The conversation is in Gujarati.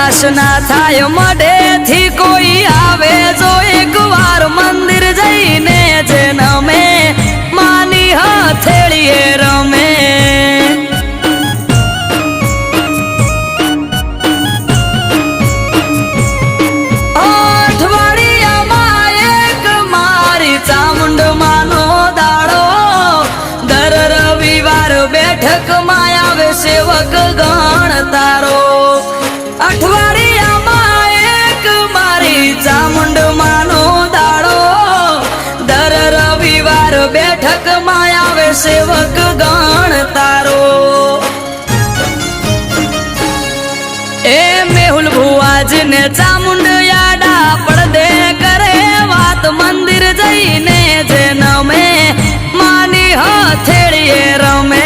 નિરાશ ના થાય મઢેથી કોઈ આવે જો એકવાર મંદિર જઈને જે નમે માની હથેળીએ રમે અઠવાડિયામાં એક મારી ચામુંડ માનો દાડો દર રવિવાર બેઠકમાં આવે સેવક ગણ તારો અઠવાડિયામાં એક મારી ચામુંડ માનો દાડો દર રવિવાર બેઠકમાં આવે સેવક ગણ તારો એ મેહુલ ભુવાજીને ચામુંડ યાડા પડદે કરે વાત મંદિર જઈને જે નમે માની હથેળીએ રમે